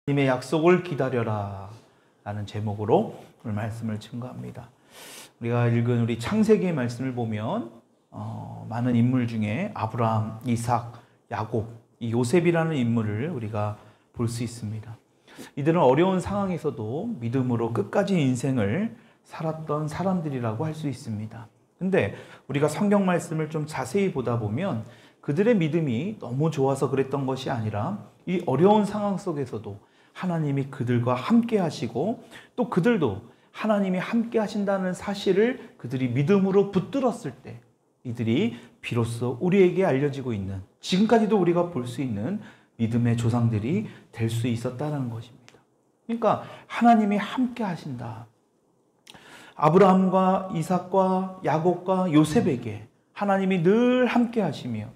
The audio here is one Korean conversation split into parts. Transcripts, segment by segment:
하나님의 약속을 기다려라 라는 제목으로 오늘 말씀을 증거합니다. 우리가 읽은 우리 창세기의 말씀을 보면 많은 인물 중에 아브라함, 이삭, 야곱, 이 요셉이라는 인물을 우리가 볼 수 있습니다. 이들은 어려운 상황에서도 믿음으로 끝까지 인생을 살았던 사람들이라고 할 수 있습니다. 근데 우리가 성경 말씀을 좀 자세히 보다 보면 그들의 믿음이 너무 좋아서 그랬던 것이 아니라 이 어려운 상황 속에서도 하나님이 그들과 함께 하시고 또 그들도 하나님이 함께 하신다는 사실을 그들이 믿음으로 붙들었을 때 이들이 비로소 우리에게 알려지고 있는, 지금까지도 우리가 볼 수 있는 믿음의 조상들이 될 수 있었다는 것입니다. 그러니까 하나님이 함께 하신다. 아브라함과 이삭과 야곱과 요셉에게 하나님이 늘 함께 하시며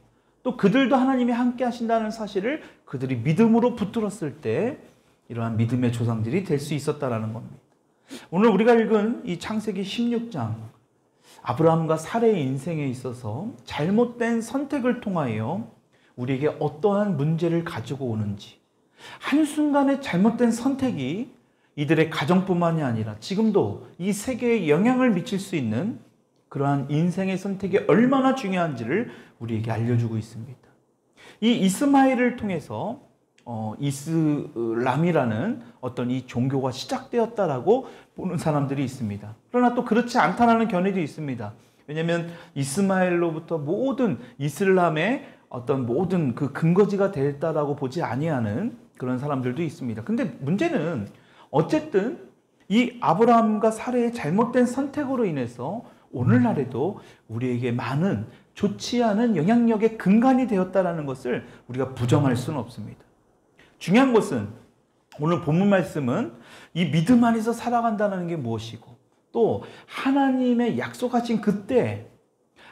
또 그들도 하나님이 함께 하신다는 사실을 그들이 믿음으로 붙들었을 때 이러한 믿음의 조상들이 될 수 있었다는 겁니다. 오늘 우리가 읽은 이 창세기 16장, 아브라함과 사레의 인생에 있어서 잘못된 선택을 통하여 우리에게 어떠한 문제를 가지고 오는지, 한순간의 잘못된 선택이 이들의 가정뿐만이 아니라 지금도 이 세계에 영향을 미칠 수 있는 그러한 인생의 선택이 얼마나 중요한지를 우리에게 알려주고 있습니다. 이 이스마엘을 통해서 이슬람이라는 어떤 이 종교가 시작되었다라고 보는 사람들이 있습니다. 그러나 또 그렇지 않다라는 견해도 있습니다. 왜냐하면 이스마엘로부터 모든 이슬람의 어떤 모든 그 근거지가 됐다라고 보지 아니하는 그런 사람들도 있습니다. 근데 문제는 어쨌든 이 아브라함과 사레의 잘못된 선택으로 인해서 오늘날에도 우리에게 많은 좋지 않은 영향력의 근간이 되었다는 것을 우리가 부정할 수는 없습니다. 중요한 것은 오늘 본문 말씀은 이 믿음 안에서 살아간다는 게 무엇이고 또 하나님의 약속하신 그때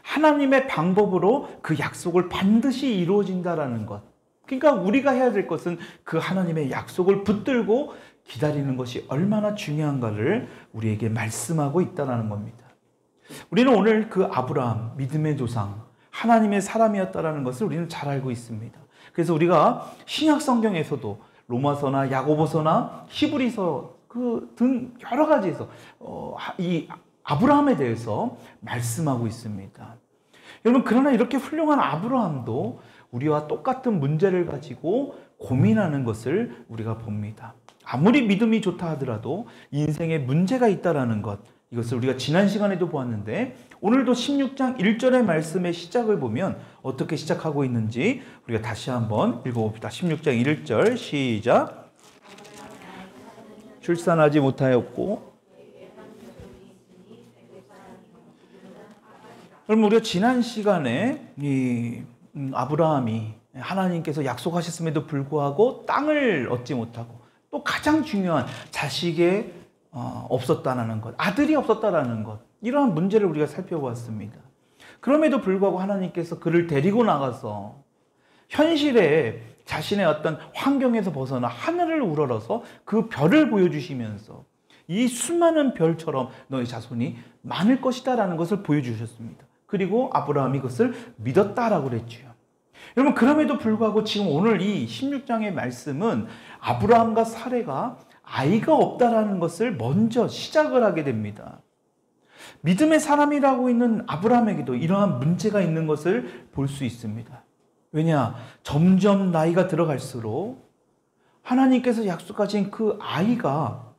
하나님의 방법으로 그 약속을 반드시 이루어진다는 것. 그러니까 우리가 해야 될 것은 그 하나님의 약속을 붙들고 기다리는 것이 얼마나 중요한가를 우리에게 말씀하고 있다는 겁니다. 우리는 오늘 그 아브라함, 믿음의 조상, 하나님의 사람이었다는 것을 우리는 잘 알고 있습니다. 그래서 우리가 신약 성경에서도 로마서나 야고보서나 히브리서 그 등 여러 가지에서 이 아브라함에 대해서 말씀하고 있습니다. 여러분, 그러나 이렇게 훌륭한 아브라함도 우리와 똑같은 문제를 가지고 고민하는 것을 우리가 봅니다. 아무리 믿음이 좋다 하더라도 인생에 문제가 있다는 것, 이것을 우리가 지난 시간에도 보았는데 오늘도 16장 1절의 말씀의 시작을 보면 어떻게 시작하고 있는지 우리가 다시 한번 읽어봅시다. 16장 1절 시작. 출산하지 못하였고. 그럼 우리가 지난 시간에 이 아브라함이 하나님께서 약속하셨음에도 불구하고 땅을 얻지 못하고 또 가장 중요한 자식의 없었다는 것, 아들이 없었다는 것, 이러한 문제를 우리가 살펴보았습니다. 그럼에도 불구하고 하나님께서 그를 데리고 나가서 현실에 자신의 어떤 환경에서 벗어나 하늘을 우러러서 그 별을 보여주시면서 이 수많은 별처럼 너희 자손이 많을 것이다 라는 것을 보여주셨습니다. 그리고 아브라함이 그것을 믿었다라고 그랬죠. 여러분, 그럼에도 불구하고 지금 오늘 이 16장의 말씀은 아브라함과 사레가 아이가 없다라는 것을 먼저 시작을 하게 됩니다. 믿음의 사람이라고 있는 아브라함에게도 이러한 문제가 있는 것을 볼 수 있습니다. 왜냐? 점점 나이가 들어갈수록 하나님께서 약속하신 그 아이가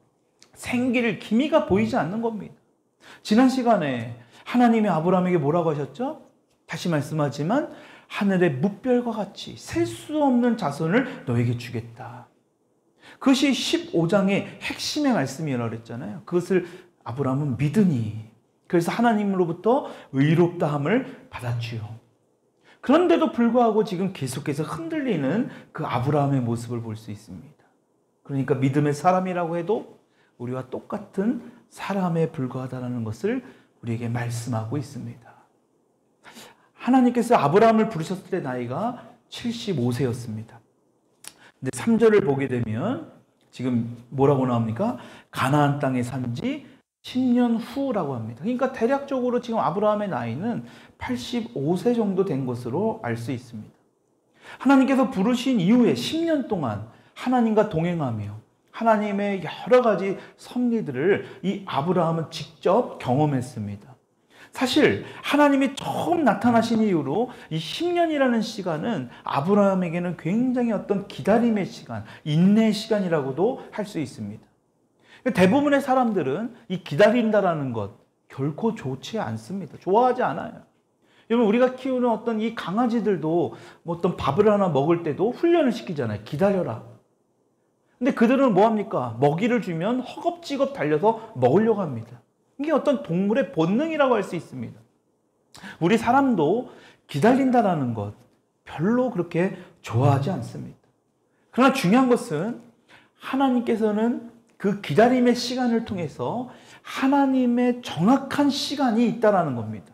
생길 기미가 보이지 않는 겁니다. 지난 시간에 하나님이 아브라함에게 뭐라고 하셨죠? 다시 말씀하지만 하늘의 뭇별과 같이 셀 수 없는 자손을 너에게 주겠다. 그것이 15장의 핵심의 말씀이라고 그랬잖아요. 그것을 아브라함은 믿으니 그래서 하나님으로부터 의롭다함을 받았지요. 그런데도 불구하고 지금 계속해서 흔들리는 그 아브라함의 모습을 볼 수 있습니다. 그러니까 믿음의 사람이라고 해도 우리와 똑같은 사람에 불과하다는 것을 우리에게 말씀하고 있습니다. 하나님께서 아브라함을 부르셨을 때 나이가 75세였습니다. 근데 3절을 보게 되면 지금 뭐라고 나옵니까? 가나안 땅에 산 지 10년 후라고 합니다. 그러니까 대략적으로 지금 아브라함의 나이는 85세 정도 된 것으로 알 수 있습니다. 하나님께서 부르신 이후에 10년 동안 하나님과 동행하며 하나님의 여러 가지 섭리들을 이 아브라함은 직접 경험했습니다. 사실 하나님이 처음 나타나신 이후로 이 10년이라는 시간은 아브라함에게는 굉장히 어떤 기다림의 시간, 인내의 시간이라고도 할 수 있습니다. 대부분의 사람들은 이 기다린다라는 것 결코 좋지 않습니다. 좋아하지 않아요. 여러분, 우리가 키우는 어떤 이 강아지들도 뭐 어떤 밥을 하나 먹을 때도 훈련을 시키잖아요. 기다려라. 근데 그들은 뭐합니까? 먹이를 주면 허겁지겁 달려서 먹으려고 합니다. 이게 어떤 동물의 본능이라고 할 수 있습니다. 우리 사람도 기다린다라는 것 별로 그렇게 좋아하지 않습니다. 그러나 중요한 것은 하나님께서는 그 기다림의 시간을 통해서 하나님의 정확한 시간이 있다라는 겁니다.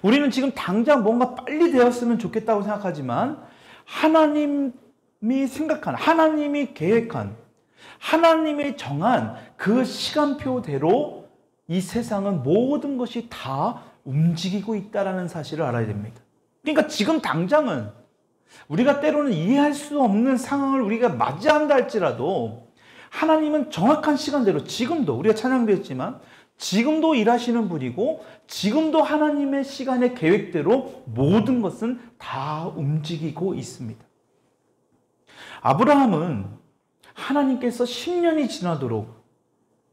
우리는 지금 당장 뭔가 빨리 되었으면 좋겠다고 생각하지만 하나님이 생각한, 하나님이 계획한, 하나님이 정한 그 시간표대로 이 세상은 모든 것이 다 움직이고 있다는 사실을 알아야 됩니다. 그러니까 지금 당장은 우리가 때로는 이해할 수 없는 상황을 우리가 맞이한다 할지라도 하나님은 정확한 시간대로 지금도 우리가 찬양도 했지만 지금도 일하시는 분이고 지금도 하나님의 시간의 계획대로 모든 것은 다 움직이고 있습니다. 아브라함은 하나님께서 10년이 지나도록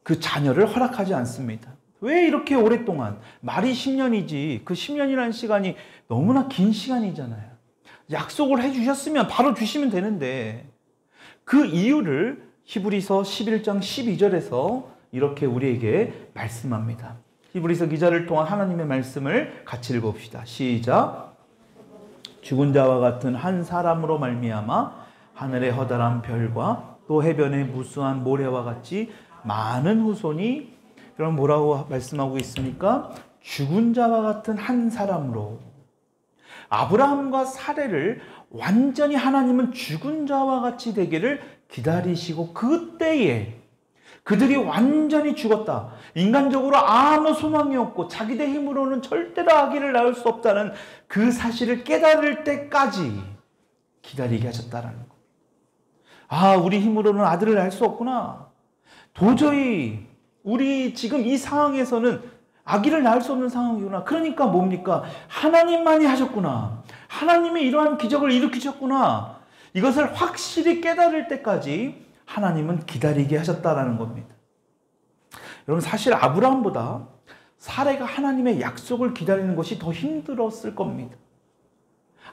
그 자녀를 허락하지 않습니다. 왜 이렇게 오랫동안, 말이 10년이지 그 10년이라는 시간이 너무나 긴 시간이잖아요. 약속을 해주셨으면 바로 주시면 되는데 그 이유를 히브리서 11장 12절에서 이렇게 우리에게 말씀합니다. 히브리서 기자를 통한 하나님의 말씀을 같이 읽어봅시다. 시작. 죽은 자와 같은 한 사람으로 말미암아 하늘의 허다란 별과 또 해변의 무수한 모래와 같이 많은 후손이, 그럼 뭐라고 말씀하고 있습니까? 죽은 자와 같은 한 사람으로. 아브라함과 사레를 완전히 하나님은 죽은 자와 같이 되기를 기다리시고 그때에 그들이 완전히 죽었다. 인간적으로 아무 소망이 없고 자기들 힘으로는 절대로 아기를 낳을 수 없다는 그 사실을 깨달을 때까지 기다리게 하셨다라는 것. 아, 우리 힘으로는 아들을 낳을 수 없구나. 도저히 우리 지금 이 상황에서는 아기를 낳을 수 없는 상황이구나. 그러니까 뭡니까? 하나님만이 하셨구나. 하나님이 이러한 기적을 일으키셨구나. 이것을 확실히 깨달을 때까지 하나님은 기다리게 하셨다라는 겁니다. 여러분, 사실 아브라함보다 사레가 하나님의 약속을 기다리는 것이 더 힘들었을 겁니다.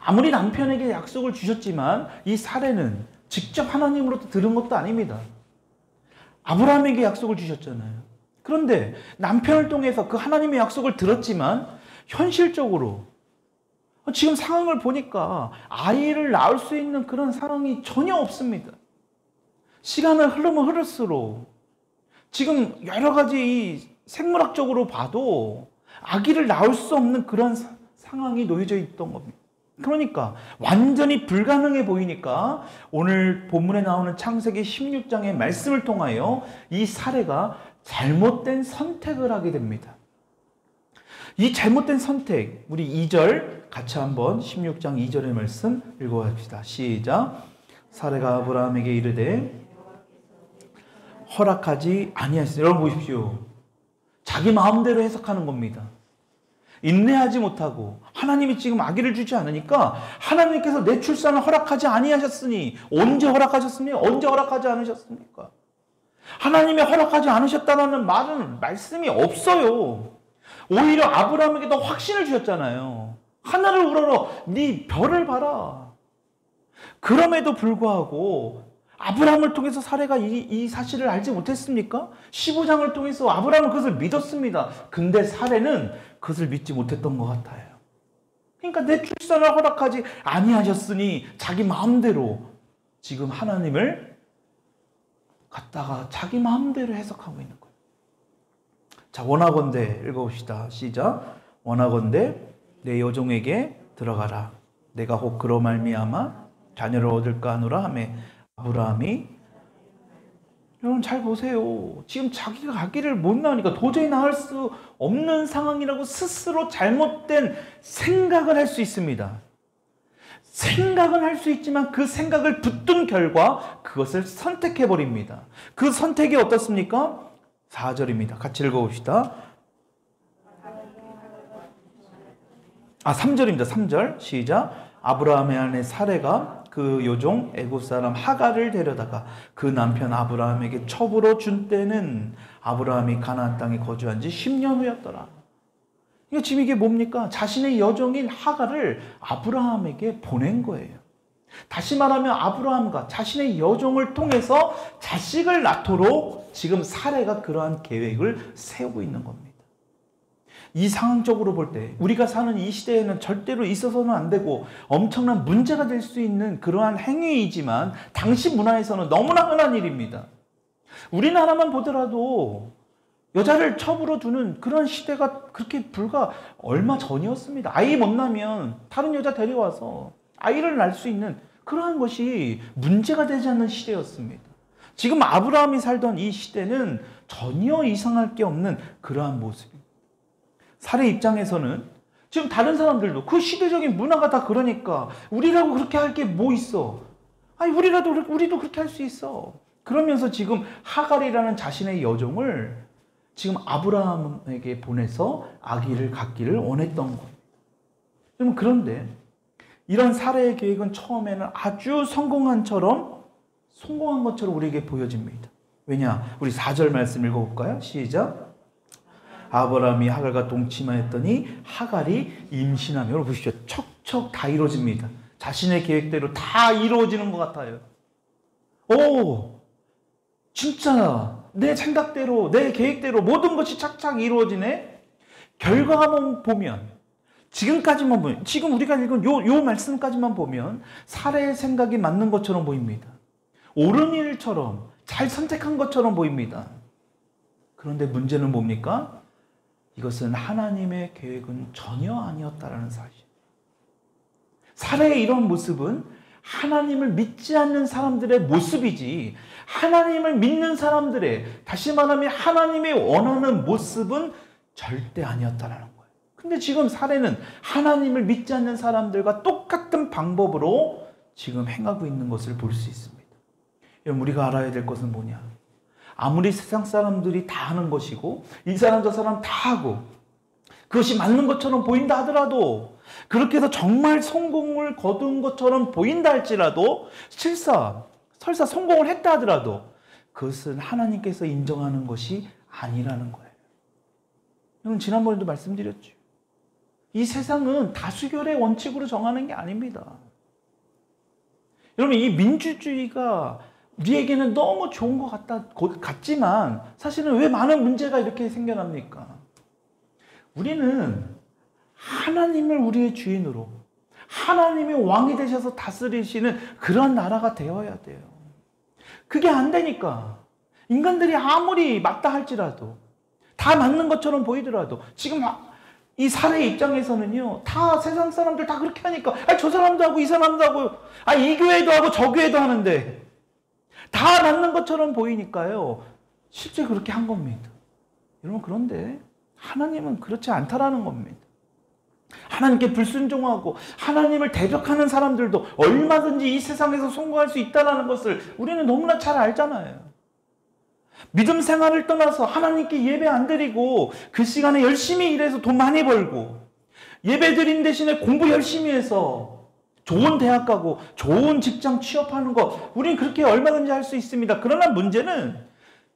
아무리 남편에게 약속을 주셨지만 이 사레는 직접 하나님으로부터 들은 것도 아닙니다. 아브라함에게 약속을 주셨잖아요. 그런데 남편을 통해서 그 하나님의 약속을 들었지만 현실적으로 지금 상황을 보니까 아이를 낳을 수 있는 그런 상황이 전혀 없습니다. 시간을 흐르면 흐를수록 지금 여러 가지 이 생물학적으로 봐도 아기를 낳을 수 없는 그런 상황이 놓여져 있던 겁니다. 그러니까 완전히 불가능해 보이니까 오늘 본문에 나오는 창세기 16장의 말씀을 통하여 이 사례가 잘못된 선택을 하게 됩니다. 이 잘못된 선택, 우리 2절 같이 한번 16장 2절의 말씀 읽어봅시다. 시작. 사례가 아브라함에게 이르되 허락하지 아니하시니. 여러분 보십시오. 자기 마음대로 해석하는 겁니다. 인내하지 못하고 하나님이 지금 아기를 주지 않으니까 하나님께서 내 출산을 허락하지 아니하셨으니. 언제 허락하셨습니까? 언제 허락하지 않으셨습니까? 하나님이 허락하지 않으셨다는 말씀이 없어요. 오히려 아브라함에게 더 확신을 주셨잖아요. 하늘을 우러러 네 별을 봐라. 그럼에도 불구하고 아브라함을 통해서 사례가 이 사실을 알지 못했습니까? 15장을 통해서 아브라함은 그것을 믿었습니다. 근데 사례는 그것을 믿지 못했던 것 같아요. 그러니까 내 출산을 허락하지 아니하셨으니 자기 마음대로 지금 하나님을 갖다가 자기 마음대로 해석하고 있는 거예요. 자, 원하건대 읽어봅시다. 시작. 원하건대 내 여종에게 들어가라. 내가 혹 그로 말미암아 자녀를 얻을까 하노라 하매 아브라함이, 여러분 잘 보세요. 지금 자기가 아기를 못 낳으니까 도저히 낳을 수 없는 상황이라고 스스로 잘못된 생각을 할 수 있습니다. 생각은 할 수 있지만 그 생각을 붙든 결과 그것을 선택해버립니다. 그 선택이 어떻습니까? 4절입니다. 같이 읽어봅시다. 3절입니다. 3절 시작. 아브라함의 아내 사레가 그 요종 애굽 사람 하갈을 데려다가 그 남편 아브라함에게 첩으로 준 때는 아브라함이 가나안 땅에 거주한 지 10년 후였더라. 그러니까 지금 이게 뭡니까? 자신의 여종인 하갈을 아브라함에게 보낸 거예요. 다시 말하면 아브라함과 자신의 여종을 통해서 자식을 낳도록 지금 사레가 그러한 계획을 세우고 있는 겁니다. 이 상황적으로 볼 때 우리가 사는 이 시대에는 절대로 있어서는 안 되고 엄청난 문제가 될 수 있는 그러한 행위이지만 당시 문화에서는 너무나 흔한 일입니다. 우리나라만 보더라도 여자를 첩으로 두는 그런 시대가 그렇게 불과 얼마 전이었습니다. 아이 못 낳으면 다른 여자 데려와서 아이를 낳을 수 있는 그러한 것이 문제가 되지 않는 시대였습니다. 지금 아브라함이 살던 이 시대는 전혀 이상할 게 없는 그러한 모습입니다. 사례 입장에서는 지금 다른 사람들도 그 시대적인 문화가 다 그러니까 우리라고 그렇게 할 게 뭐 있어? 아니 우리도 그렇게 할 수 있어. 그러면서 지금 하갈이라는 자신의 여종을 지금 아브라함에게 보내서 아기를 갖기를 원했던 거예요. 그런데 이런 사례의 계획은 처음에는 아주 성공한 것처럼 우리에게 보여집니다. 왜냐? 우리 4절 말씀 읽어볼까요? 시작. 아브라함이 하갈과 동침하였더니 하갈이 임신하며, 여러분 보십시오. 척척 다 이루어집니다. 자신의 계획대로 다 이루어지는 것 같아요. 오, 진짜 내 생각대로 내 계획대로 모든 것이 착착 이루어지네. 결과만 보면, 지금까지만 보면, 지금 우리가 읽은 요 말씀까지만 보면 사례의 생각이 맞는 것처럼 보입니다. 옳은 일처럼 잘 선택한 것처럼 보입니다. 그런데 문제는 뭡니까? 이것은 하나님의 계획은 전혀 아니었다라는 사실. 사례의 이런 모습은 하나님을 믿지 않는 사람들의 모습이지, 하나님을 믿는 사람들의, 다시 말하면 하나님이 원하는 모습은 절대 아니었다라는 거예요. 근데 지금 사례는 하나님을 믿지 않는 사람들과 똑같은 방법으로 지금 행하고 있는 것을 볼 수 있습니다. 여러분, 우리가 알아야 될 것은 뭐냐? 아무리 세상 사람들이 다 하는 것이고 이 사람 저 사람 다 하고 그것이 맞는 것처럼 보인다 하더라도, 그렇게 해서 정말 성공을 거둔 것처럼 보인다 할지라도, 설사 성공을 했다 하더라도 그것은 하나님께서 인정하는 것이 아니라는 거예요. 여러분, 지난번에도 말씀드렸죠. 이 세상은 다수결의 원칙으로 정하는 게 아닙니다. 여러분, 이 민주주의가 우리에게는 너무 좋은 것 같지만 사실은 왜 많은 문제가 이렇게 생겨납니까? 우리는 하나님을 우리의 주인으로, 하나님이 왕이 되셔서 다스리시는 그런 나라가 되어야 돼요. 그게 안 되니까 인간들이 아무리 맞다 할지라도, 다 맞는 것처럼 보이더라도, 지금 이 사례의 입장에서는요, 다 세상 사람들 다 그렇게 하니까, 저 사람도 하고 이 사람도 하고, 이 교회도 하고 저 교회도 하는데 다 맞는 것처럼 보이니까요, 실제 그렇게 한 겁니다. 여러분, 그런데 하나님은 그렇지 않다라는 겁니다. 하나님께 불순종하고 하나님을 대적하는 사람들도 얼마든지 이 세상에서 성공할 수 있다는 것을 우리는 너무나 잘 알잖아요. 믿음 생활을 떠나서 하나님께 예배 안 드리고 그 시간에 열심히 일해서 돈 많이 벌고, 예배 드린 대신에 공부 열심히 해서 좋은 대학 가고 좋은 직장 취업하는 거, 우리는 그렇게 얼마든지 할 수 있습니다. 그러나 문제는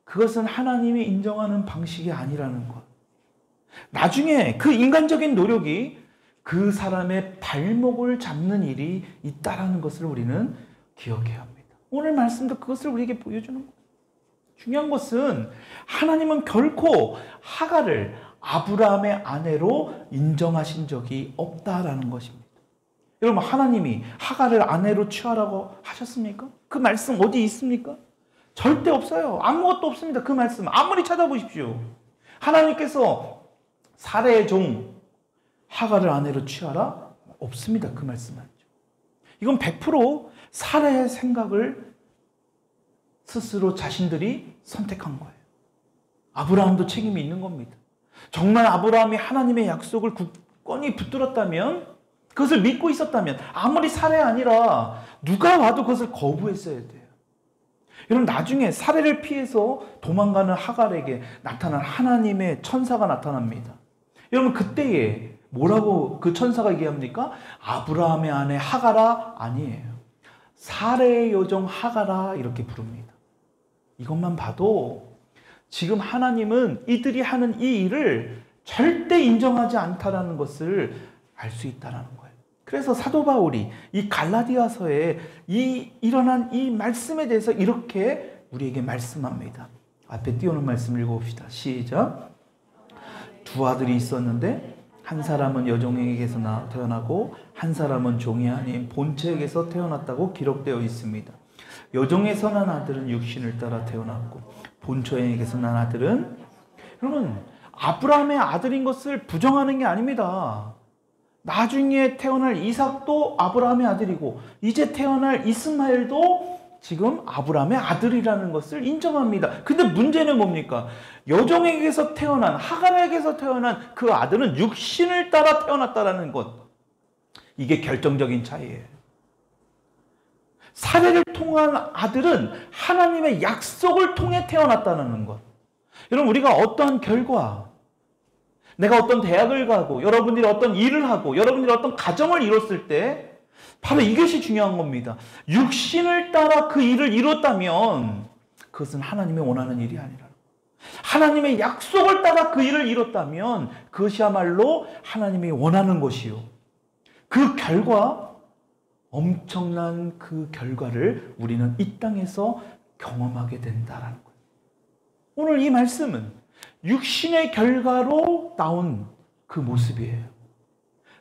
그것은 하나님이 인정하는 방식이 아니라는 것. 나중에 그 인간적인 노력이 그 사람의 발목을 잡는 일이 있다라는 것을 우리는 기억해야 합니다. 오늘 말씀도 그것을 우리에게 보여주는 거예요. 중요한 것은 하나님은 결코 하갈을 아브라함의 아내로 인정하신 적이 없다라는 것입니다. 여러분, 하나님이 하갈을 아내로 취하라고 하셨습니까? 그 말씀 어디 있습니까? 절대 없어요. 아무것도 없습니다. 그 말씀 아무리 찾아보십시오. 하나님께서 사례의 종 하갈을 아내로 취하라? 없습니다. 그 말씀 아니죠. 이건 100% 사례의 생각을 스스로 자신들이 선택한 거예요. 아브라함도 책임이 있는 겁니다. 정말 아브라함이 하나님의 약속을 굳건히 붙들었다면 그것을 믿고 있었다면, 아무리 살해 아니라 누가 와도 그것을 거부했어야 돼요. 여러분, 나중에 살해를 피해서 도망가는 하갈에게 나타난 하나님의 천사가 나타납니다. 여러분, 그때에 뭐라고 그 천사가 얘기합니까? 아브라함의 아내 하갈아? 아니에요. 살해의 여종 하갈아, 이렇게 부릅니다. 이것만 봐도 지금 하나님은 이들이 하는 이 일을 절대 인정하지 않다라는 것을 알 수 있다는 거예요. 그래서 사도 바울이 이 갈라디아서에 일어난 이 말씀에 대해서 이렇게 우리에게 말씀합니다. 앞에 띄우는 말씀 읽어봅시다. 시작. 두 아들이 있었는데 한 사람은 여종에게서 태어나고 한 사람은 종이 아닌 본체에게서 태어났다고 기록되어 있습니다. 여종에서 난 아들은 육신을 따라 태어났고 본처에게서 난 아들은, 여러분, 아브라함의 아들인 것을 부정하는 게 아닙니다. 나중에 태어날 이삭도 아브라함의 아들이고 이제 태어날 이스마엘도 지금 아브라함의 아들이라는 것을 인정합니다. 근데 문제는 뭡니까? 여종에게서 태어난, 하갈에게서 태어난 그 아들은 육신을 따라 태어났다는 것. 이게 결정적인 차이예요. 살해를 통한 아들은 하나님의 약속을 통해 태어났다는 것. 여러분, 우리가 어떠한 결과, 내가 어떤 대학을 가고 여러분들이 어떤 일을 하고 여러분들이 어떤 가정을 이뤘을 때 바로 이것이 중요한 겁니다. 육신을 따라 그 일을 이뤘다면 그것은 하나님이 원하는 일이 아니라, 하나님의 약속을 따라 그 일을 이뤘다면 그것이야말로 하나님이 원하는 것이요, 그 결과, 엄청난 그 결과를 우리는 이 땅에서 경험하게 된다라는 거예요. 오늘 이 말씀은 육신의 결과로 나온 그 모습이에요.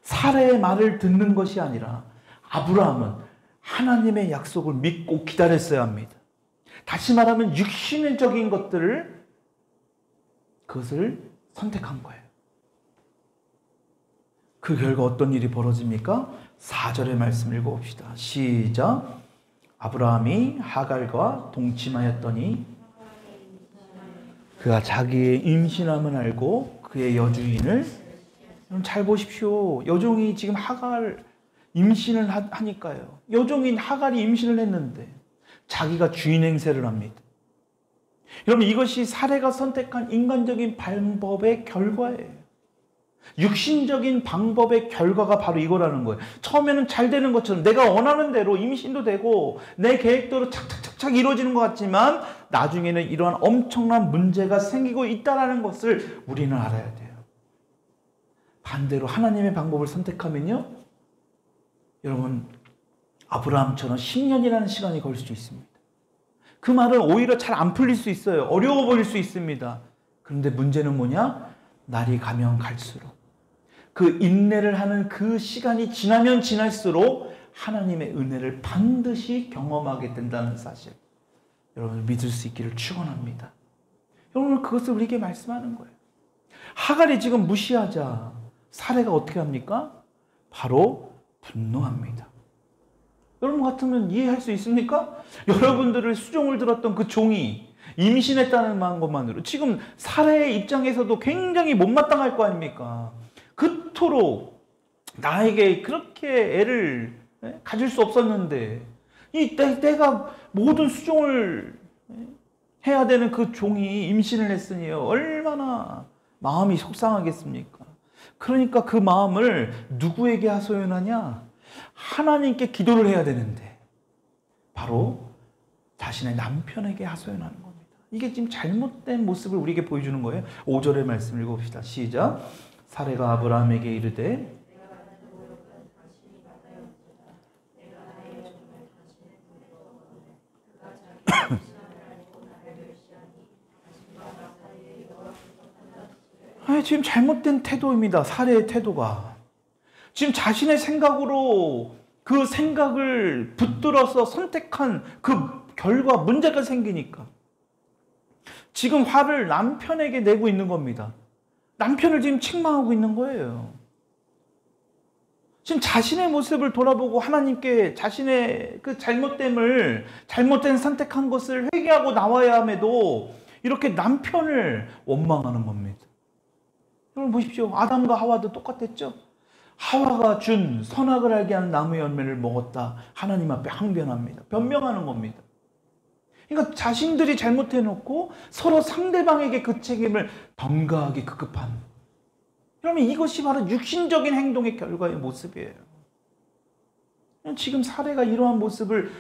살해의 말을 듣는 것이 아니라 아브라함은 하나님의 약속을 믿고 기다렸어야 합니다. 다시 말하면 육신적인 것들을, 그것을 선택한 거예요. 그 결과 어떤 일이 벌어집니까? 4절의 말씀 읽어봅시다. 시작. 아브라함이 하갈과 동침하였더니 그가 자기의 임신함을 알고 그의 여주인을, 잘 보십시오. 여종이 지금 하갈 임신을 하니까요. 여종인 하갈이 임신을 했는데 자기가 주인 행세를 합니다. 여러분, 이것이 사례가 선택한 인간적인 방법의 결과예요. 육신적인 방법의 결과가 바로 이거라는 거예요. 처음에는 잘 되는 것처럼 내가 원하는 대로 임신도 되고 내 계획대로 착착착착 이루어지는 것 같지만 나중에는 이러한 엄청난 문제가 생기고 있다는 것을 우리는 알아야 돼요. 반대로 하나님의 방법을 선택하면요, 여러분, 아브라함처럼 10년이라는 시간이 걸릴 수 있습니다. 그 말은 오히려 잘 안 풀릴 수 있어요. 어려워 보일 수 있습니다. 그런데 문제는 뭐냐? 날이 가면 갈수록, 그 인내를 하는 그 시간이 지나면 지날수록 하나님의 은혜를 반드시 경험하게 된다는 사실, 여러분 믿을 수 있기를 축원합니다. 여러분, 그것을 우리에게 말씀하는 거예요. 하갈이 지금 무시하자 사례가 어떻게 합니까? 바로 분노합니다. 여러분 같으면 이해할 수 있습니까? 여러분들을 수종을 들었던 그 종이 임신했다는 것만으로 지금 사례의 입장에서도 굉장히 못마땅할 거 아닙니까? 그토록 나에게 그렇게 애를 가질 수 없었는데 내가 모든 수종을 해야 되는 그 종이 임신을 했으니 얼마나 마음이 속상하겠습니까? 그러니까 그 마음을 누구에게 하소연하냐? 하나님께 기도를 해야 되는데 바로 자신의 남편에게 하소연하는 겁니다. 이게 지금 잘못된 모습을 우리에게 보여주는 거예요. 5절의 말씀 읽어봅시다. 시작. 사레가 아브라함에게 이르되 지금 잘못된 태도입니다. 사례의 태도가. 지금 자신의 생각으로 그 생각을 붙들어서 선택한 그 결과 문제가 생기니까 지금 화를 남편에게 내고 있는 겁니다. 남편을 지금 책망하고 있는 거예요. 지금 자신의 모습을 돌아보고 하나님께 자신의 그 잘못된 선택한 것을 회개하고 나와야 함에도 이렇게 남편을 원망하는 겁니다. 여러분 보십시오. 아담과 하와도 똑같았죠. 하와가 준 선악을 알게 하는 나무의 열매를 먹었다. 하나님 앞에 항변합니다. 변명하는 겁니다. 그러니까 자신들이 잘못해놓고 서로 상대방에게 그 책임을 전가하기 급급한. 그러면 이것이 바로 육신적인 행동의 결과의 모습이에요. 지금 사례가 이러한 모습을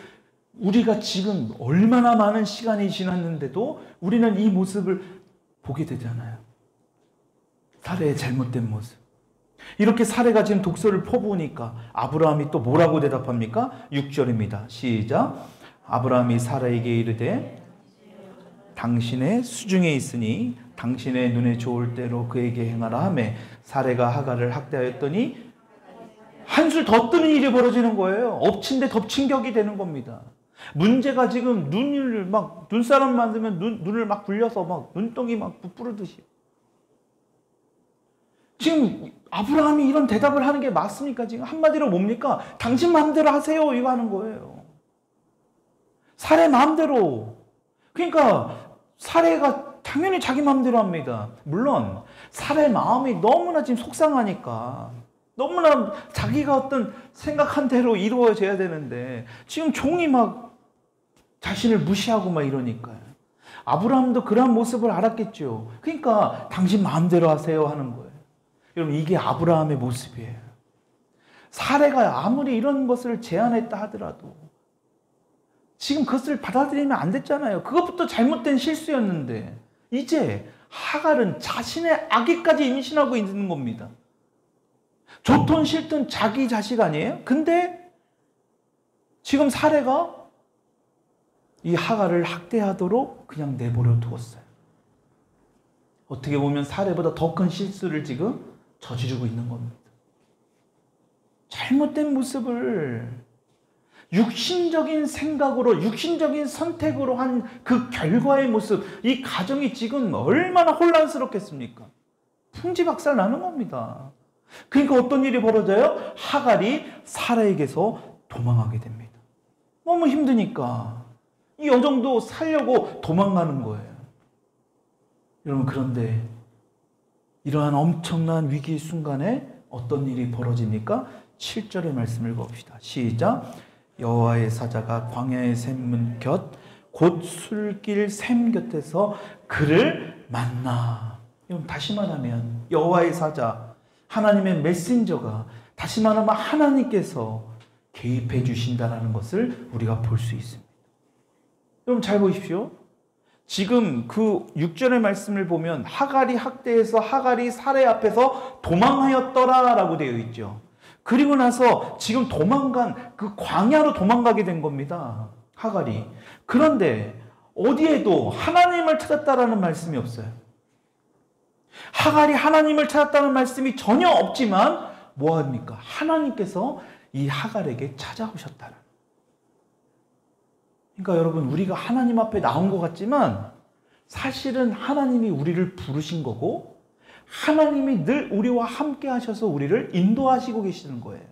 우리가 지금 얼마나 많은 시간이 지났는데도 우리는 이 모습을 보게 되잖아요. 사례의 잘못된 모습. 이렇게 사례가 지금 독서를 퍼부으니까 아브라함이 또 뭐라고 대답합니까? 6절입니다. 시작. 아브라함이 사라에게 이르되 당신의 수중에 있으니 당신의 눈에 좋을 대로 그에게 행하라 하매 사례가 하갈을 학대하였더니 한술 더 뜨는 일이 벌어지는 거예요. 엎친 데 덮친 격이 되는 겁니다. 문제가 지금 눈사람 만들면 눈을 막 굴려서 막 눈덩이 막 부풀듯이. 지금 아브라함이 이런 대답을 하는 게 맞습니까? 지금 한마디로 뭡니까? 당신 마음대로 하세요. 이거 하는 거예요. 사례 마음대로. 그러니까 사례가 당연히 자기 마음대로 합니다. 물론 사례 마음이 너무나 지금 속상하니까 너무나 자기가 어떤 생각한 대로 이루어져야 되는데 지금 종이 막 자신을 무시하고 막 이러니까요. 아브라함도 그러한 모습을 알았겠죠. 그러니까 당신 마음대로 하세요 하는 거예요. 여러분 이게 아브라함의 모습이에요. 사례가 아무리 이런 것을 제안했다 하더라도 지금 그것을 받아들이면 안 됐잖아요. 그것부터 잘못된 실수였는데 이제 하갈은 자신의 아기까지 임신하고 있는 겁니다. 좋든 싫든 자기 자식 아니에요? 근데 지금 사례가 이 하갈을 학대하도록 그냥 내버려 두었어요. 어떻게 보면 사례보다 더 큰 실수를 지금 저지르고 있는 겁니다. 잘못된 모습을 육신적인 생각으로, 육신적인 선택으로 한 그 결과의 모습, 이 가정이 지금 얼마나 혼란스럽겠습니까? 풍지박살 나는 겁니다. 그러니까 어떤 일이 벌어져요? 하갈이 사라에게서 도망하게 됩니다. 너무 힘드니까 이 여정도 살려고 도망가는 거예요. 여러분 그런데 이러한 엄청난 위기 순간에 어떤 일이 벌어집니까? 7절의 말씀을 봅시다. 시작. 여호와의 사자가 광야의 샘문 곁 곧 술길 샘 곁에서 그를 만나. 여러분 다시 말하면 여호와의 사자, 하나님의 메신저가 다시 말하면 하나님께서 개입해 주신다는 것을 우리가 볼 수 있습니다. 여러분 잘 보십시오. 지금 그 6절의 말씀을 보면 하갈이 학대해서 하갈이 사례 앞에서 도망하였더라라고 되어 있죠. 그리고 나서 지금 도망간 그 광야로 도망가게 된 겁니다. 하갈이. 그런데 어디에도 하나님을 찾았다라는 말씀이 없어요. 하갈이 하나님을 찾았다는 말씀이 전혀 없지만 뭐합니까? 하나님께서 이 하갈에게 찾아오셨다는. 그러니까 여러분 우리가 하나님 앞에 나온 것 같지만 사실은 하나님이 우리를 부르신 거고 하나님이 늘 우리와 함께 하셔서 우리를 인도하시고 계시는 거예요.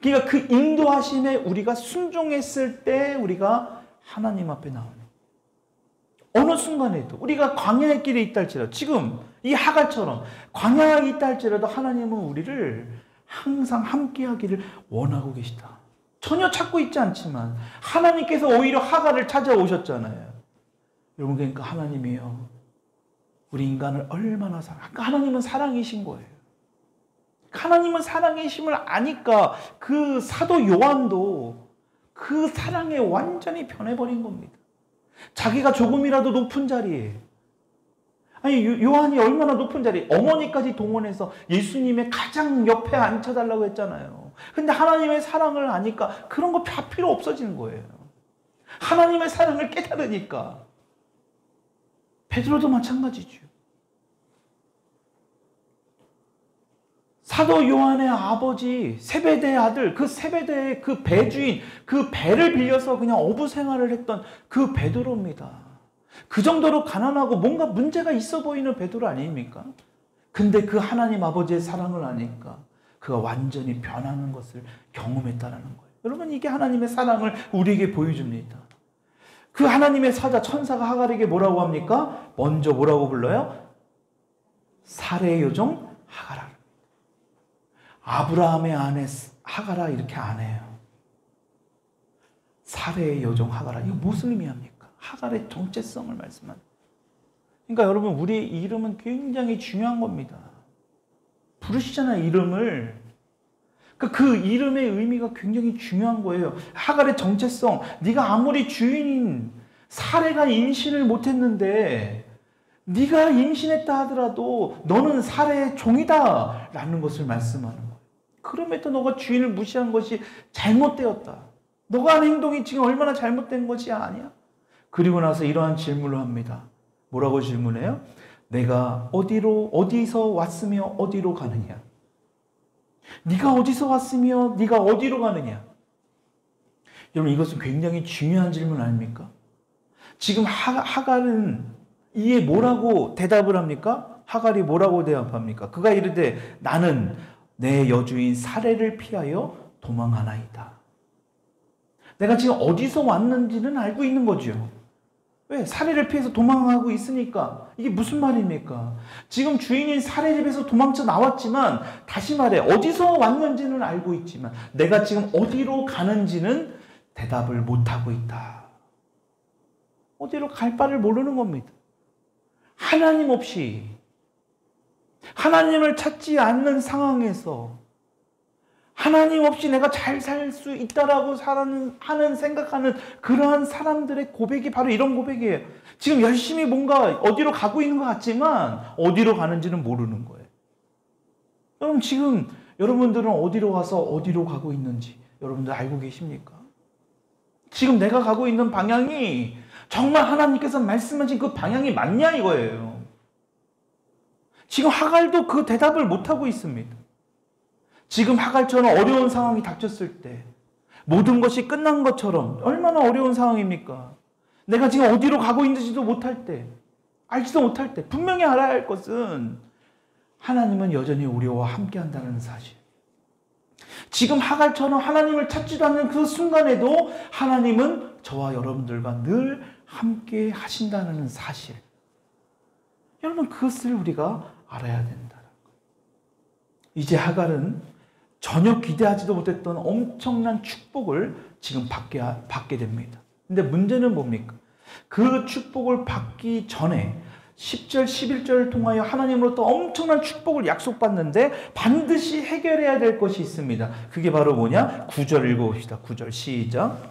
그러니까 그 인도하심에 우리가 순종했을 때 우리가 하나님 앞에 나오는 어느 순간에도 우리가 광야의 길에 있다 할지라도 지금 이 하갈처럼 광야에 있다 할지라도 하나님은 우리를 항상 함께 하기를 원하고 계시다. 전혀 찾고 있지 않지만 하나님께서 오히려 하갈을 찾아오셨잖아요. 여러분 그러니까 하나님이요 우리 인간을 얼마나 그러니까 하나님은 사랑이신 거예요. 하나님은 사랑이심을 아니까 그 사도 요한도 그 사랑에 완전히 변해버린 겁니다. 자기가 조금이라도 높은 자리에 아니 요한이 얼마나 높은 자리에 어머니까지 동원해서 예수님의 가장 옆에 앉혀달라고 했잖아요. 근데 하나님의 사랑을 아니까 그런 거 다 필요 없어지는 거예요. 하나님의 사랑을 깨달으니까. 베드로도 마찬가지죠. 사도 요한의 아버지 세베대의 아들, 그 세베대의 그 배주인, 그 배를 빌려서 그냥 어부 생활을 했던 그 베드로입니다. 그 정도로 가난하고 뭔가 문제가 있어 보이는 베드로 아닙니까? 근데 그 하나님 아버지의 사랑을 아니까 그가 완전히 변하는 것을 경험했다는 거예요. 여러분 이게 하나님의 사랑을 우리에게 보여줍니다. 그 하나님의 사자 천사가 하갈에게 뭐라고 합니까? 먼저 뭐라고 불러요? 사례의 여종 하갈아. 아브라함의 아내 하가라 이렇게 안 해요. 사레의 여종 하가라. 이거 무슨 의미합니까? 하갈의 정체성을 말씀하는. 그러니까 여러분, 우리의 이름은 굉장히 중요한 겁니다. 부르시잖아요, 이름을. 그 이름의 의미가 굉장히 중요한 거예요. 하갈의 정체성. 네가 아무리 주인인 사레가 임신을 못했는데 네가 임신했다 하더라도 너는 사레의 종이다 라는 것을 말씀하는 거예요. 그럼에도 너가 주인을 무시한 것이 잘못되었다. 너가 하는 행동이 지금 얼마나 잘못된 것이 아니야. 그리고 나서 이러한 질문을 합니다. 뭐라고 질문해요? 내가 어디서 왔으며 어디로 가느냐? 네가 어디서 왔으며 네가 어디로 가느냐? 여러분, 이것은 굉장히 중요한 질문 아닙니까? 지금 하갈은 이에 뭐라고 대답을 합니까? 하갈이 뭐라고 대답합니까? 그가 이르되 나는 내 여주인 사레를 피하여 도망하나이다. 내가 지금 어디서 왔는지는 알고 있는 거죠. 왜? 사레를 피해서 도망하고 있으니까. 이게 무슨 말입니까? 지금 주인인 사레 집에서 도망쳐 나왔지만, 다시 말해, 어디서 왔는지는 알고 있지만 내가 지금 어디로 가는지는 대답을 못하고 있다. 어디로 갈 바를 모르는 겁니다. 하나님 없이, 하나님을 찾지 않는 상황에서 하나님 없이 내가 잘 살 수 있다라고 생각하는 그러한 사람들의 고백이 바로 이런 고백이에요. 지금 열심히 뭔가 어디로 가고 있는 것 같지만 어디로 가는지는 모르는 거예요. 여러분, 지금 여러분들은 어디로 가서 어디로 가고 있는지 여러분들 알고 계십니까? 지금 내가 가고 있는 방향이 정말 하나님께서 말씀하신 그 방향이 맞냐 이거예요. 지금 하갈도 그 대답을 못하고 있습니다. 지금 하갈처럼 어려운 상황이 닥쳤을 때 모든 것이 끝난 것처럼 얼마나 어려운 상황입니까? 내가 지금 어디로 가고 있는지도 못할 때, 알지도 못할 때 분명히 알아야 할 것은 하나님은 여전히 우리와 함께 한다는 사실. 지금 하갈처럼 하나님을 찾지도 않는 그 순간에도 하나님은 저와 여러분들과 늘 함께 하신다는 사실. 여러분, 그것을 우리가 알아야 된다. 이제 하갈은 전혀 기대하지도 못했던 엄청난 축복을 지금 받게 됩니다. 근데 문제는 뭡니까? 그 축복을 받기 전에 10절, 11절을 통하여 하나님으로부터 엄청난 축복을 약속받는데 반드시 해결해야 될 것이 있습니다. 그게 바로 뭐냐? 9절 읽어봅시다. 9절 시작.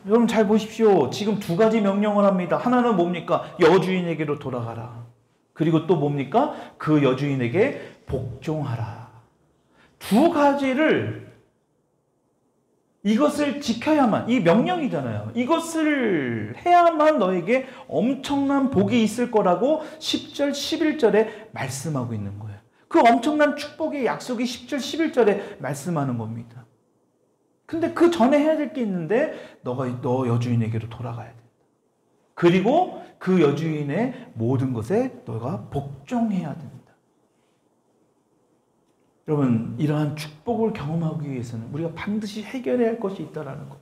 여러분 잘 보십시오. 지금 두 가지 명령을 합니다. 하나는 뭡니까? 여주인에게로 돌아가라. 그리고 또 뭡니까? 그 여주인에게 복종하라. 두 가지를, 이것을 지켜야만, 이 명령이잖아요. 이것을 해야만 너에게 엄청난 복이 있을 거라고 10절, 11절에 말씀하고 있는 거예요. 그 엄청난 축복의 약속이 10절, 11절에 말씀하는 겁니다. 근데 그 전에 해야 될 게 있는데 너 여주인에게로 돌아가야 된다. 그리고 그 여주인의 모든 것에 너가 복종해야 된다. 여러분, 이러한 축복을 경험하기 위해서는 우리가 반드시 해결해야 할 것이 있다는 것.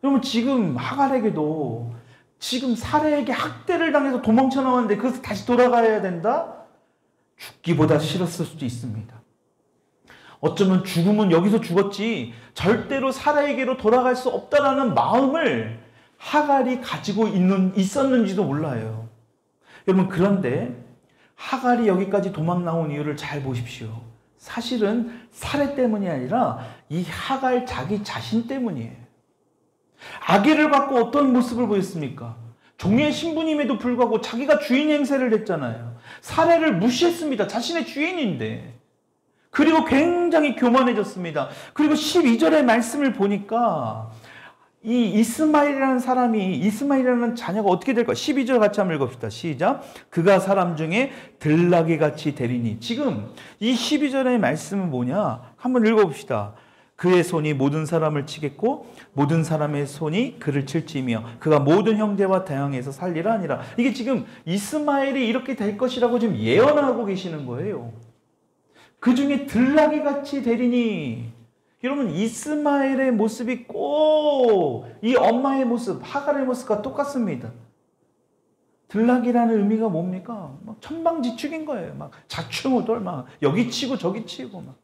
여러분, 지금 하갈에게도 지금 사레에게 학대를 당해서 도망쳐 나왔는데 그래서 다시 돌아가야 된다? 죽기보다 싫었을 수도 있습니다. 어쩌면 죽음은 여기서 죽었지 절대로 사라에게로 돌아갈 수 없다라는 마음을 하갈이 가지고 있었는지도 몰라요. 여러분, 그런데 하갈이 여기까지 도망 나온 이유를 잘 보십시오. 사실은 사레 때문이 아니라 이 하갈 자기 자신 때문이에요. 아기를 갖고 어떤 모습을 보였습니까? 종의 신부님에도 불구하고 자기가 주인 행세를 했잖아요. 사레를 무시했습니다. 자신의 주인인데. 그리고 굉장히 교만해졌습니다. 그리고 12절의 말씀을 보니까 이 이스마엘이라는 자녀가 어떻게 될까? 12절 같이 한번 읽읍시다. 시작. 그가 사람 중에 들나귀 같이 되리니. 지금 이 12절의 말씀은 뭐냐? 한번 읽어봅시다. 그의 손이 모든 사람을 치겠고 모든 사람의 손이 그를 칠지며 그가 모든 형제와 대항해서 살리라 하니라. 이게 지금 이스마엘이 이렇게 될 것이라고 지금 예언하고 계시는 거예요. 그 중에 들나귀 같이 되리니. 여러분, 이스마엘의 모습이 꼭 이 엄마의 모습, 하갈의 모습과 똑같습니다. 들락이라는 의미가 뭡니까? 막 천방지축인 거예요. 막 자충우돌 막 여기 치고 저기 치고 막.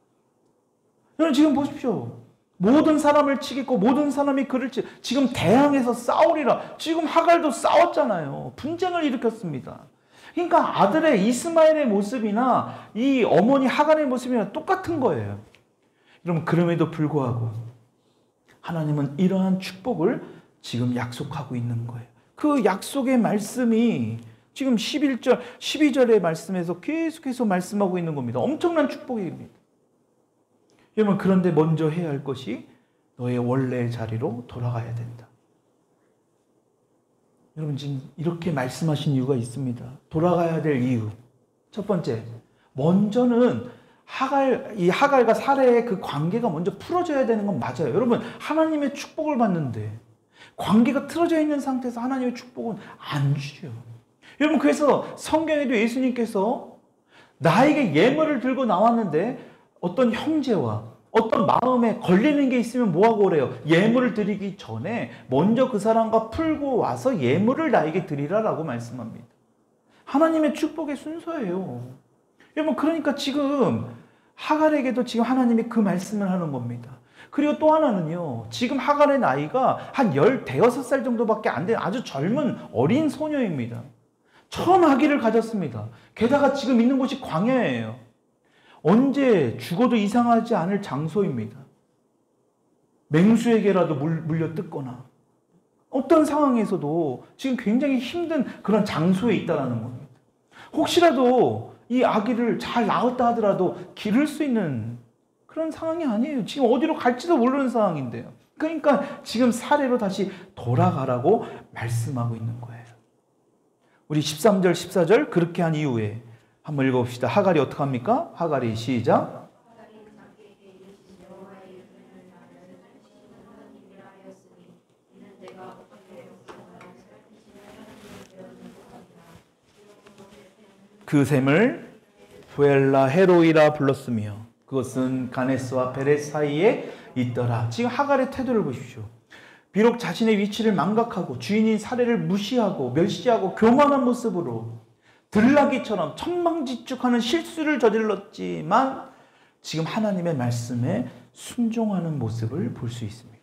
여러분 지금 보십시오. 모든 사람을 치겠고 모든 사람이 그를 지금 대항해서 싸우리라. 지금 하갈도 싸웠잖아요. 분쟁을 일으켰습니다. 그러니까 아들의 이스마엘의 모습이나 이 어머니 하갈의 모습이나 똑같은 거예요. 여러분 그럼에도 불구하고 하나님은 이러한 축복을 지금 약속하고 있는 거예요. 그 약속의 말씀이 지금 11절, 12절의 말씀에서 계속해서 말씀하고 있는 겁니다. 엄청난 축복입니다. 여러분 그런데 먼저 해야 할 것이 너의 원래의 자리로 돌아가야 된다. 여러분 지금 이렇게 말씀하신 이유가 있습니다. 돌아가야 될 이유. 첫 번째, 먼저는 하갈과 사레의 그 관계가 먼저 풀어져야 되는 건 맞아요. 여러분 하나님의 축복을 받는데 관계가 틀어져 있는 상태에서 하나님의 축복은 안 주죠. 여러분 그래서 성경에도 예수님께서 나에게 예물을 들고 나왔는데 어떤 형제와 어떤 마음에 걸리는 게 있으면 뭐하고 오래요? 예물을 드리기 전에 먼저 그 사람과 풀고 와서 예물을 나에게 드리라라고 말씀합니다. 하나님의 축복의 순서예요. 여러분 그러니까 지금 하갈에게도 지금 하나님이 그 말씀을 하는 겁니다. 그리고 또 하나는요. 지금 하갈의 나이가 한 15살 정도밖에 안 된 아주 젊은 어린 소녀입니다. 처음 아기를 가졌습니다. 게다가 지금 있는 곳이 광야예요. 언제 죽어도 이상하지 않을 장소입니다. 맹수에게라도 물려 뜯거나 어떤 상황에서도 지금 굉장히 힘든 그런 장소에 있다는 겁니다. 혹시라도 이 아기를 잘 낳았다 하더라도 기를 수 있는 그런 상황이 아니에요. 지금 어디로 갈지도 모르는 상황인데요. 그러니까 지금 사례로 다시 돌아가라고 말씀하고 있는 거예요. 우리 13절, 14절 그렇게 한 이후에 한번 읽어봅시다. 하갈이 어떻게 합니까? 하갈이 시작. 그 샘을 부엘라 헤로이라 불렀으며 그것은 가네스와 베렛 사이에 있더라. 지금 하갈의 태도를 보십시오. 비록 자신의 위치를 망각하고 주인인 사례를 무시하고 멸시하고 교만한 모습으로 들나귀처럼 천방지축하는 실수를 저질렀지만 지금 하나님의 말씀에 순종하는 모습을 볼 수 있습니다.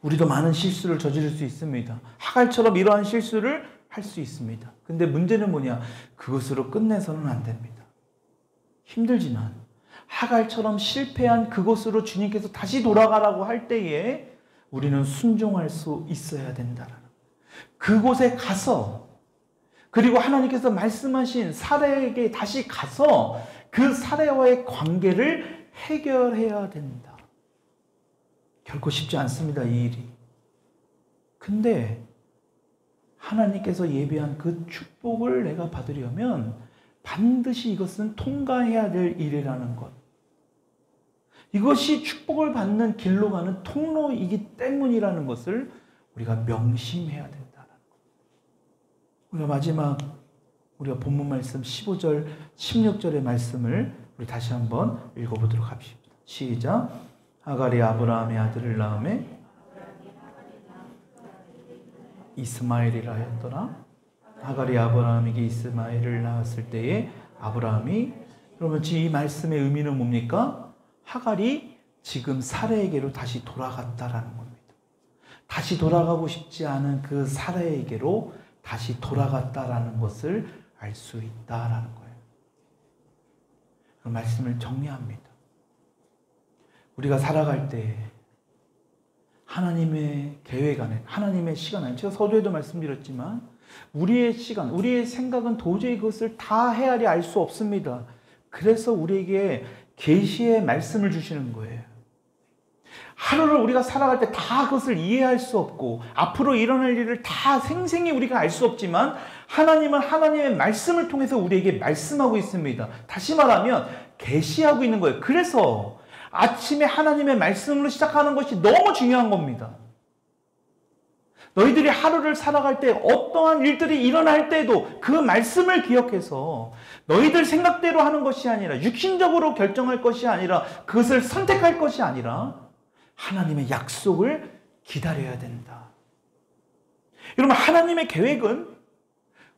우리도 많은 실수를 저지를 수 있습니다. 하갈처럼 이러한 실수를 할 수 있습니다. 근데 문제는 뭐냐? 그것으로 끝내서는 안 됩니다. 힘들지만 하갈처럼 실패한 그곳으로 주님께서 다시 돌아가라고 할 때에 우리는 순종할 수 있어야 된다라는 그곳에 가서 그리고 하나님께서 말씀하신 사례에게 다시 가서 그 사례와의 관계를 해결해야 된다. 결코 쉽지 않습니다, 이 일이. 근데 하나님께서 예비한 그 축복을 내가 받으려면 반드시 이것은 통과해야 될 일이라는 것. 이것이 축복을 받는 길로 가는 통로이기 때문이라는 것을 우리가 명심해야 된다는 것. 우리가 마지막 우리가 본문 말씀 15절, 16절의 말씀을 우리 다시 한번 읽어보도록 합시다. 시작. 하갈이 아브라함의 아들을 낳음에 이스마엘이라 하였더라. 하갈이 아브라함에게 이스마엘을 낳았을 때에 아브라함이 그러면 이 말씀의 의미는 뭡니까? 하갈이 지금 사레에게로 다시 돌아갔다라는 겁니다. 다시 돌아가고 싶지 않은 그 사레에게로 다시 돌아갔다라는 것을 알 수 있다라는 거예요. 그 말씀을 정리합니다. 우리가 살아갈 때 하나님의 계획 안에, 하나님의 시간 안에, 제가 서두에도 말씀드렸지만 우리의 시간, 우리의 생각은 도저히 그것을 다 헤아려 알 수 없습니다. 그래서 우리에게 계시의 말씀을 주시는 거예요. 하루를 우리가 살아갈 때 다 그것을 이해할 수 없고 앞으로 일어날 일을 다 생생히 우리가 알 수 없지만 하나님은 하나님의 말씀을 통해서 우리에게 말씀하고 있습니다. 다시 말하면 계시하고 있는 거예요. 그래서 아침에 하나님의 말씀으로 시작하는 것이 너무 중요한 겁니다. 너희들이 하루를 살아갈 때 어떠한 일들이 일어날 때도 그 말씀을 기억해서 너희들 생각대로 하는 것이 아니라 육신적으로 결정할 것이 아니라 그것을 선택할 것이 아니라 하나님의 약속을 기다려야 된다. 여러분 하나님의 계획은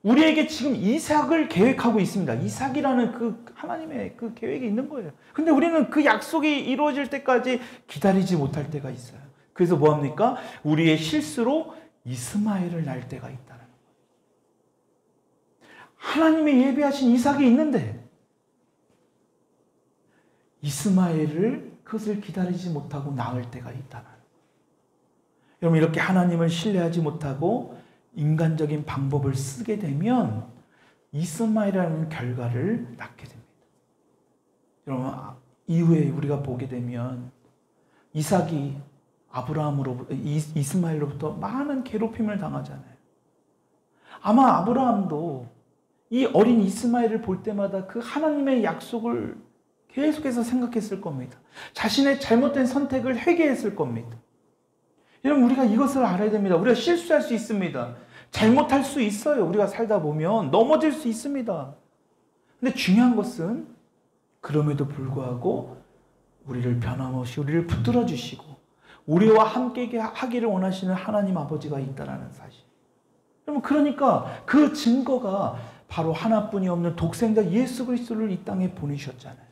우리에게 지금 이삭을 계획하고 있습니다. 이삭이라는 그 하나님의 그 계획이 있는 거예요. 근데 우리는 그 약속이 이루어질 때까지 기다리지 못할 때가 있어요. 그래서 뭐합니까? 우리의 실수로 이스마엘을 낳을 때가 있다는 거예요. 하나님의 예비하신 이삭이 있는데 이스마엘을 그것을 기다리지 못하고 낳을 때가 있다는 거예요. 여러분, 이렇게 하나님을 신뢰하지 못하고 인간적인 방법을 쓰게 되면 이스마엘이라는 결과를 낳게 됩니다. 여러분, 이후에 우리가 보게 되면 이삭이 이스마엘로부터 많은 괴롭힘을 당하잖아요. 아마 아브라함도 이 어린 이스마엘을 볼 때마다 그 하나님의 약속을 계속해서 생각했을 겁니다. 자신의 잘못된 선택을 회개했을 겁니다. 여러분, 우리가 이것을 알아야 됩니다. 우리가 실수할 수 있습니다. 잘못할 수 있어요. 우리가 살다 보면 넘어질 수 있습니다. 근데 중요한 것은 그럼에도 불구하고 우리를 변함없이 우리를 붙들어 주시고 우리와 함께 하기를 원하시는 하나님 아버지가 있다는 사실. 여러분, 그러니까 그 증거가 바로 하나뿐이 없는 독생자 예수 그리스도를 이 땅에 보내셨잖아요.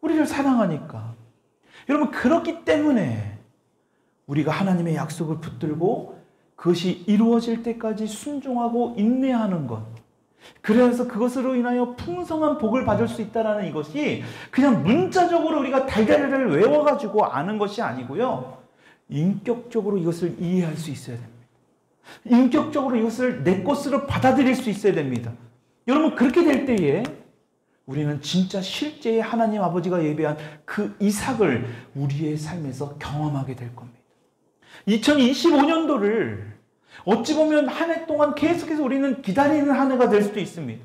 우리를 사랑하니까. 여러분, 그렇기 때문에 우리가 하나님의 약속을 붙들고 그것이 이루어질 때까지 순종하고 인내하는 것. 그래서 그것으로 인하여 풍성한 복을 받을 수 있다는 이것이 그냥 문자적으로 우리가 달달달 외워가지고 아는 것이 아니고요. 인격적으로 이것을 이해할 수 있어야 됩니다. 인격적으로 이것을 내 것으로 받아들일 수 있어야 됩니다. 여러분, 그렇게 될 때에 우리는 진짜 실제의 하나님 아버지가 예비한 그 이삭을 우리의 삶에서 경험하게 될 겁니다. 2025년도를 어찌 보면 한 해 동안 계속해서 우리는 기다리는 한 해가 될 수도 있습니다.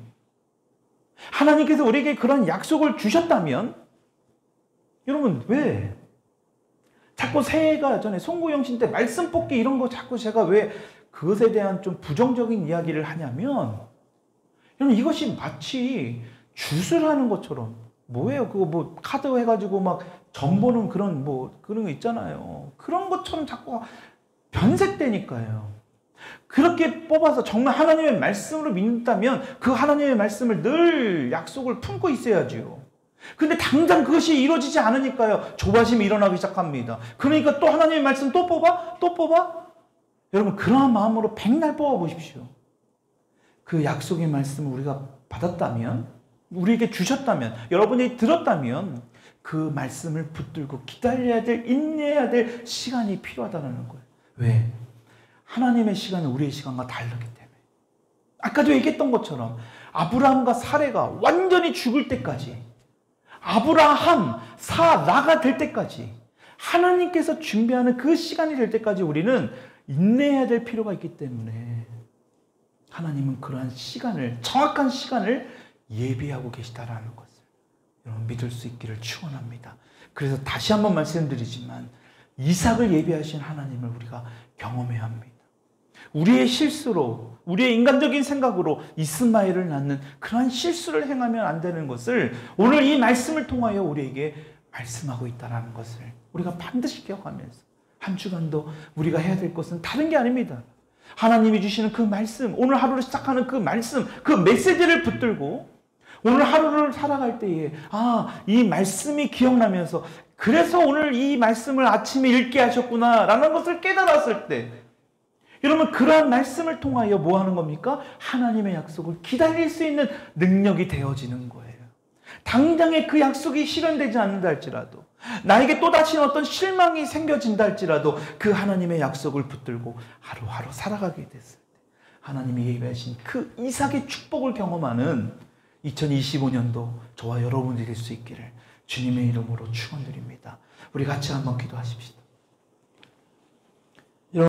하나님께서 우리에게 그런 약속을 주셨다면 여러분, 왜 자꾸 새해가 전에 송구영신 때 말씀 뽑기 이런 거 자꾸 제가 왜 그것에 대한 좀 부정적인 이야기를 하냐면, 여러분, 이것이 마치 주술하는 것처럼, 뭐예요? 그거 뭐 카드 해가지고 막 점 보는 그런 그런 거 있잖아요. 그런 것처럼 자꾸 변색되니까요. 그렇게 뽑아서 정말 하나님의 말씀으로 믿는다면 그 하나님의 말씀을 늘 약속을 품고 있어야지요. 근데 당장 그것이 이루어지지 않으니까요, 조바심이 일어나기 시작합니다. 그러니까 또 하나님의 말씀 또 뽑아? 또 뽑아? 여러분, 그러한 마음으로 백날 뽑아보십시오. 그 약속의 말씀을 우리가 받았다면, 우리에게 주셨다면, 여러분이 들었다면 그 말씀을 붙들고 기다려야 될, 인내해야 될 시간이 필요하다는 거예요. 왜? 하나님의 시간은 우리의 시간과 다르기 때문에. 아까도 얘기했던 것처럼 아브라함과 사레가 완전히 죽을 때까지, 아브라함, 사라가 될 때까지, 하나님께서 준비하는 그 시간이 될 때까지 우리는 인내해야 될 필요가 있기 때문에 하나님은 그러한 시간을, 정확한 시간을 예비하고 계시다라는 것을 여러분 믿을 수 있기를 축원합니다. 그래서 다시 한번 말씀드리지만 이삭을 예비하신 하나님을 우리가 경험해야 합니다. 우리의 실수로, 우리의 인간적인 생각으로 이스마엘을 낳는 그러한 실수를 행하면 안 되는 것을 오늘 이 말씀을 통하여 우리에게 말씀하고 있다는 것을 우리가 반드시 기억하면서 한 주간도 우리가 해야 될 것은 다른 게 아닙니다. 하나님이 주시는 그 말씀, 오늘 하루를 시작하는 그 말씀, 그 메시지를 붙들고 오늘 하루를 살아갈 때에 이 말씀이 기억나면서 그래서 오늘 이 말씀을 아침에 읽게 하셨구나 라는 것을 깨달았을 때, 여러분, 그러한 말씀을 통하여 뭐 하는 겁니까? 하나님의 약속을 기다릴 수 있는 능력이 되어지는 거예요. 당장에 그 약속이 실현되지 않는다 할지라도, 나에게 또다시 어떤 실망이 생겨진다 할지라도 그 하나님의 약속을 붙들고 하루하루 살아가게 됐을 때 하나님이 예비하신 그 이삭의 축복을 경험하는 2025년도 저와 여러분이 될 수 있기를 주님의 이름으로 축원드립니다. 우리 같이 한번 기도하십시다.